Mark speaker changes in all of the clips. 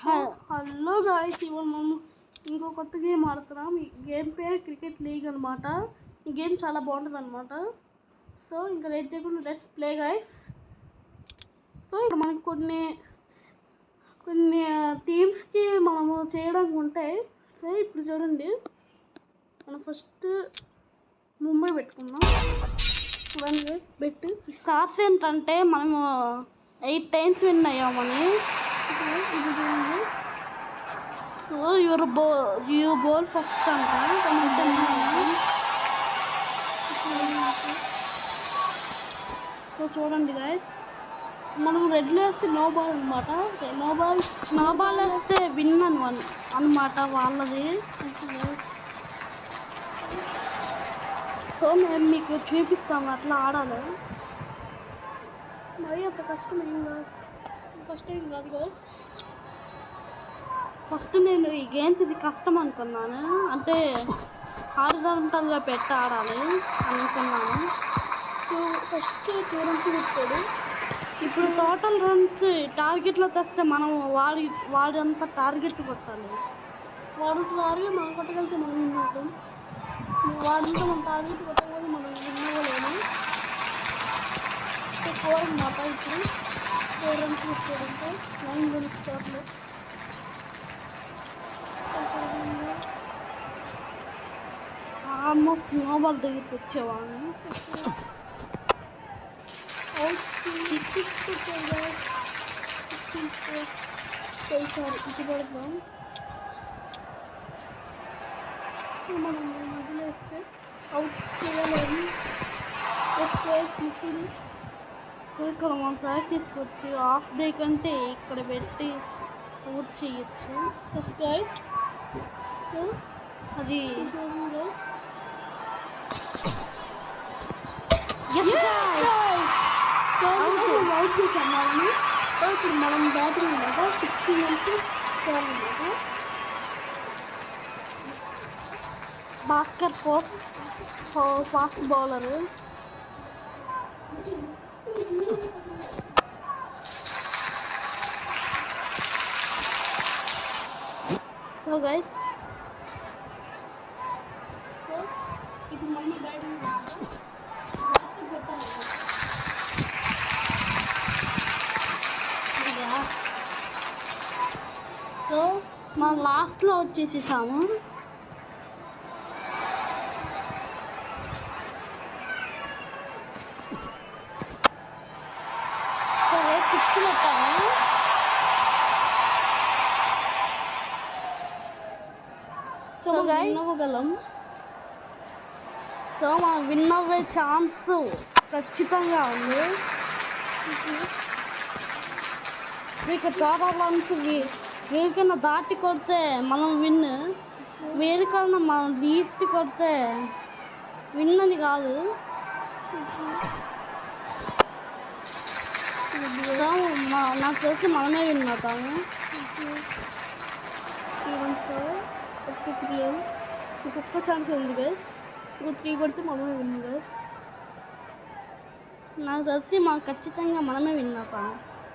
Speaker 1: Hello guys, ఇవాళ మనం ఇంకో కొత్త గేమ్ ఆడుతున్నాం. ఈ గేమ్ పేరు క్రికెట్ లీగ్ అనమాట. ఈ గేమ్ చాలా బాగుంటుంది అనమాట. సో ఇంకా లేట్ చేయకుండా లెట్స్ ప్లే గాయ్స్. సో ఇక్కడ మనకు కొన్ని టీమ్స్కి మనము చేయడానికి ఉంటాయి. సో ఇప్పుడు చూడండి, మనం ఫస్ట్ ముంబై పెట్టుకున్నాం. బెట్ స్టార్స్ ఏంటంటే మనము 8 times విన్ అయ్యామని. ఇది చూడండి. సో యూ బౌల్ ఫస్ట్ అంట. సో చూడండి గాయస్, మనం రెడ్లో వేస్తే నో బాల్ అనమాట. నో బాల్ వేస్తే విన్ అనమాట వాళ్ళది. సో మేము మీకు చూపిస్తాము అట్లా ఆడాలి. మరి అంత కష్టం ఏం కాదు కదా. ఫస్ట్ నేను ఈ గేమ్స్ ఇది కష్టం అనుకున్నాను, అంటే హారిజాంటల్గా పెట్టి ఆడాలి అనుకున్నాను. సో ఫస్ట్ 2 runs కొట్టాడు. ఇప్పుడు టోటల్ రన్స్ టార్గెట్లో తెస్తే మనం వాడంతా టార్గెట్ కొట్టాలి. వాడు టార్గెట్ మనం కొట్టగలిగితే మనం విన్ అవుతాం. వాడంతా మనం టార్గెట్ కొట్టగలిగితే మనం విన్ అవ్వలేము. సో 4 అన్నమాట. ఇప్పుడు 4 runs కొట్టాడంటే 9 runs total. Almost no ball దగ్గరికి వచ్చేవాడిని. సారీ ఇది పడదాం. మనం మధ్యలో వేస్తే అవుట్ చేయలేము. ఇక్కడ మనం ప్రాక్టీస్కి వచ్చి హాఫ్ బ్రేక్ అంటే ఇక్కడ పెట్టి అవుట్ చేయొచ్చు. ఫస్ట్ సో అది అవుట్ చేసాం వాళ్ళని. ఇప్పుడు మనం బ్యాటింగ్ అనమాట. 60 నుంచి 12 అనమాట. Bhaskar fast bowler. So guys, so ఇప్పుడు మళ్ళీ బ్యాటింగ్ సో మనం లాస్ట్లో వచ్చేసేసాము. సరే 6 పెట్టాము. సో విన్ అవ్వగలం. సో మనం విన్ అవ్వే ఛాన్స్ ఖచ్చితంగా ఉంది. ఇక టోటల్ రన్స్ వీరికన్నా దాటి కొడితే మనం విన్, వీరికన్నా మనం లీస్ట్ కొడితే విన్ అని కాదు. నాకు తెలిసి మనమే విన్ అవుతాము. ఇంకొక ఛాన్స్ ఉంది కదా. ఇంకో 3 కొడితే మనమే విన్ కదా. నాకు తెలిసి మాకు ఖచ్చితంగా మనమే విన్ అవుతాము.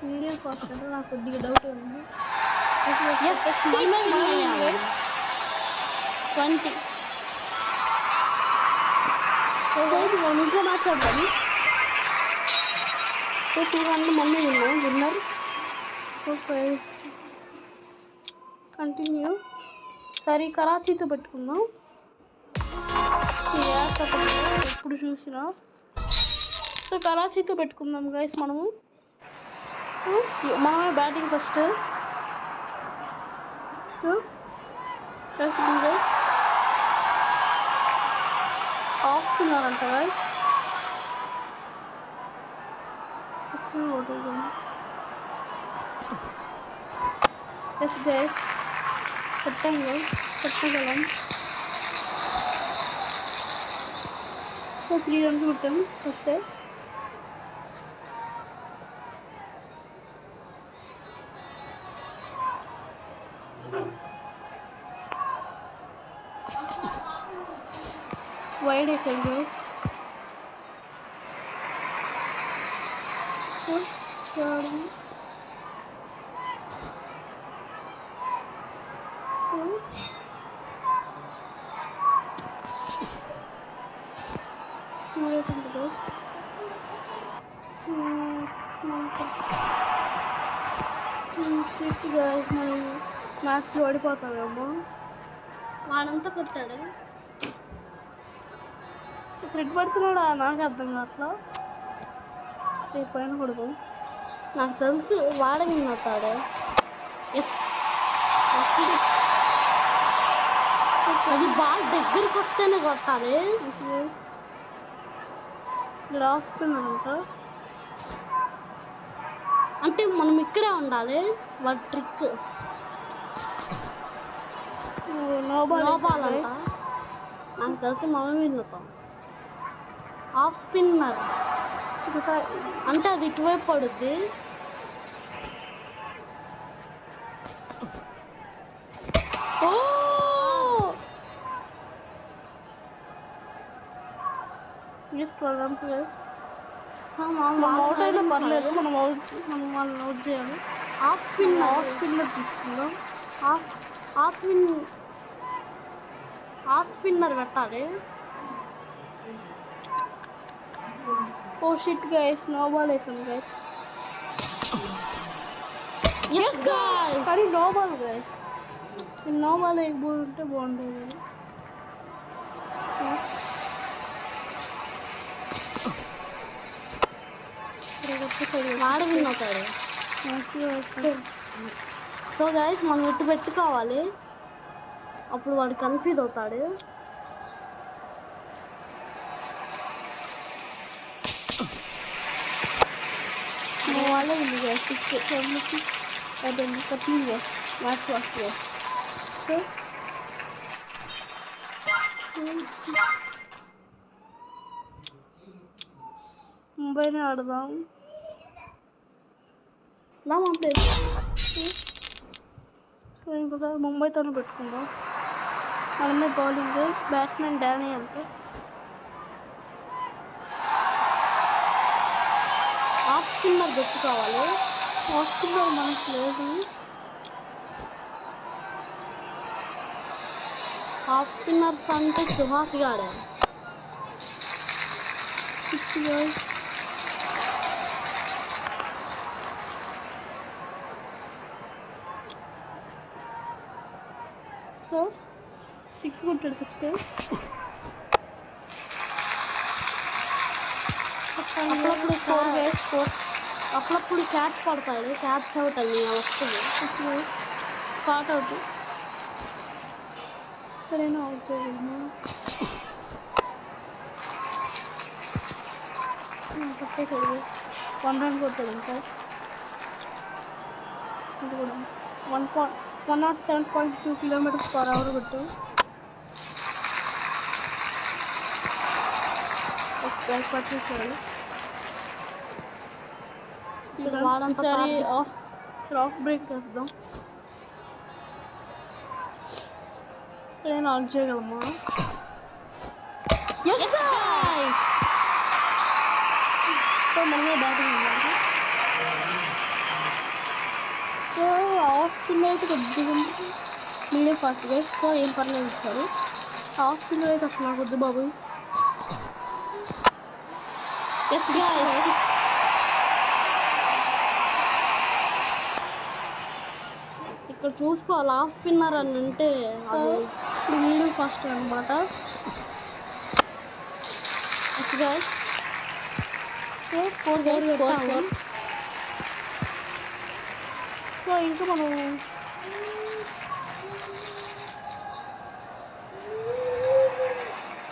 Speaker 1: మీడియం ఫాస్ట్ అంటే నాకు కొద్దిగా డౌట్ ఉంది. 20 మనం ఇంట్లో మాట్లాడతాము. సో 200 మళ్ళీ విన్నర్. కంటిన్యూ. సరే కరాచీతో పెట్టుకుందాం. ఎప్పుడు చూసినా. సో కరాచీతో పెట్టుకుందాం గైస్. మనమే బ్యాటింగ్ ఫస్ట్. ఆస్తున్నారంట గైస్. పెట్టగలం. సో 3 runs కొట్టాం ఫస్ట్. వైడ్ వేసాం గైస్. సో చూడండి, షిట్ గైస్ మనం మ్యాచ్లో ఓడిపోతామేమో. వాడంతా కొట్టాడు. థ్రెడ్ పడుతున్నాడా నాకు అర్థం కావట్లా. పైన కొడుకు నాకు తెలుసు వాడ విన్నతాడు. అది బాల్ దగ్గరికి వస్తేనే కొట్టాలి. రాస్తున్నానంట అంటే మనం ఇక్కడే ఉండాలి. వాడి ట్రిక్ నోబాల్ అంట. నాకు తెలిసి మనం విన్నుతాం. హాఫ్ స్పిన్నర్ అంటే అది ఇటువైపు పడుద్ది. ఓ మనం అవుట్ అయినా పర్లేదు. మనం వాళ్ళని అవుట్ చేయాలి. హాఫ్ స్పిన్నర్ తీసుకుందాం. హాఫ్ స్పిన్నర్ పెట్టాలి. Oh shit guys no ball వేసాను గైస్. కానీ no ball guys. No ball వేయకపోతే బాగుంటుంది. వాడ విన్ అవుతాడు. సో గైస్ మనం ఇటు పెట్టుకోవాలి. అప్పుడు వాడు కన్ఫ్యూజ్ అవుతాడు. వాళ్ళే ఉంది guys. 6 match first guys. So ముంబైని ఆడదాం. సో ఇంకోసారి ముంబైతోనే పెట్టుకుందాం. మనమే బౌలింగ్. బ్యాట్స్మెన్ డానీ అంటే హాఫ్ స్పిన్నర్ పెట్టుకోవాలి. హాఫ్ స్పిన్నర్ మనకు లేదు. హాఫ్ స్పిన్నర్స్ అంటే సుహాస్ గాడే. 6 గైస్. సో 6 కొట్టాడు ఫస్ట్. అప్పుడప్పుడు క్యాచ్ పడతాడు. క్యాచ్ అవుట్ అని వస్తుంది. స్టార్ట్ అవుట్ సరేనా అవుట్ చేయగలమా? పట్టేసాడు. 1 రన్ కొట్టాడు. ఇంకా ఇది కూడా 107.2 km/h కొట్టు. పట్టేసాడు. వాడంతసారి ఆఫ్ బ్రేక్ వేద్దాం. నేను ఆన్ చేయగలమా? మళ్ళీ బ్యాటింగ్ ఉండాలి. సో ఆఫ్ స్పిన్నర్ అయితే కొద్దిగా మీడియం ఫాస్ట్ గైస్. సో ఏం పర్లేదు ఇస్తారు. ఆఫ్ స్పిన్నర్ అయితే అసలు నాకు వద్దు బాబు. ఇక్కడ చూసుకోవాలి. హాఫ్ స్పిన్నర్ అని అంటే ఇప్పుడు మీడియం ఫాస్ట్ అనమాట. సో 4 గైస్ పెట్టాము. సో ఇంకా మనం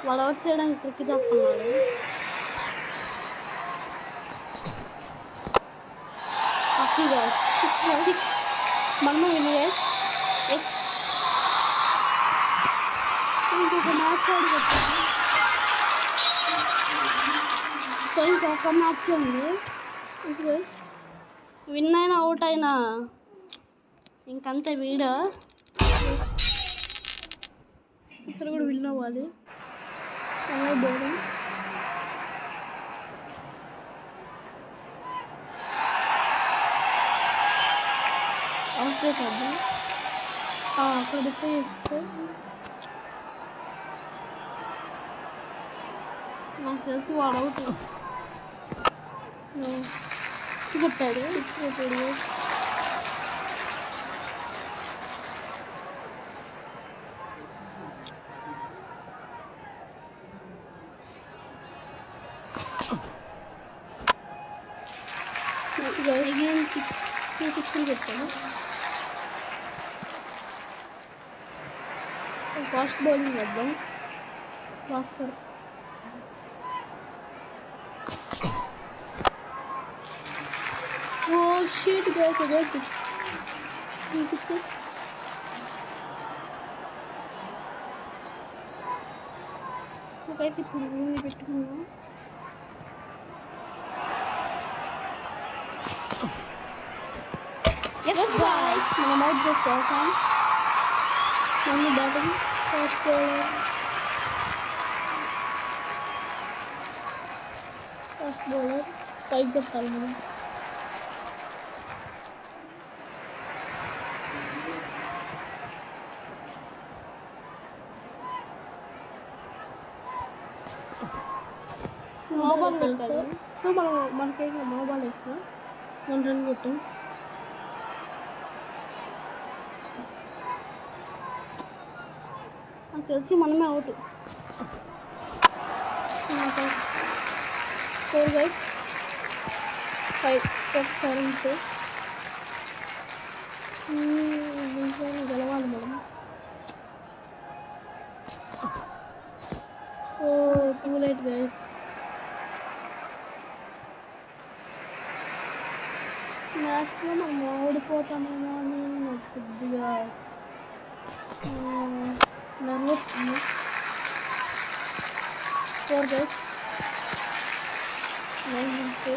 Speaker 1: వాడు అవుట్ చేయడానికి ట్రిక్ చేస్తున్నాడు. మనము ఇంకొక మ్యాచ్ ఆడుకుంటాము. సో ఇంకొక మ్యాచ్ ఉంది. విన్ అయినా అవుట్ అయినా ఇంకంతే వీడియో. ఇక్కడ కూడా విన్ అవ్వాలి. అలాగే బౌలింగ్ అవుట్ చేద్దాం. అక్కడ డిస్ప్లే చేస్తే నాకు తెలిసి వాడు అవుట్ కొట్టాడు. అగైన్ 260 పెట్టాను. ఫాస్ట్ బౌలింగ్ వద్దాం. Bhaskar sheet guys again 360. ఒకైతే ఇప్పుడు భూమి పెట్టుకున్నాం. మనం అవుట్ చేస్తాం. మళ్ళీ బ్యాటింగ్ ఫస్ట్ బౌలర్ పైకి కొట్టాలి మనం. నోబాల్ పెట్టాలి. సో మనం మనకైతే నోబాల్ వేస్తాం. 1 రన్ కొట్టాం. నాకు తెలిసి మనమే అవుట్. 4 గైస్ 5 7 గెలవాలి మనం. Too late guys. మ్యాచ్లో మనం ఓడిపోతామేమో అని నాకు కొద్దిగా నర్వస్ ఉంది. 4 guys 9 6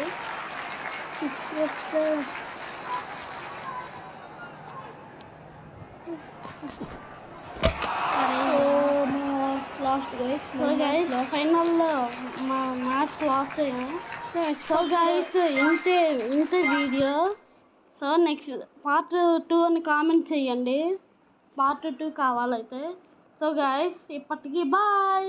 Speaker 1: last guys. So guys ఫైనల్లో మా మ్యాచ్ లాస్ట్ అయ్యాము. సో గైస్ ఇంతే వీడియో. సో నెక్స్ట్ పార్ట్ 2 అని కామెంట్ చేయండి. పార్ట్ 2 కావాలైతే. సో గైస్ ఇప్పటికీ బాయ్.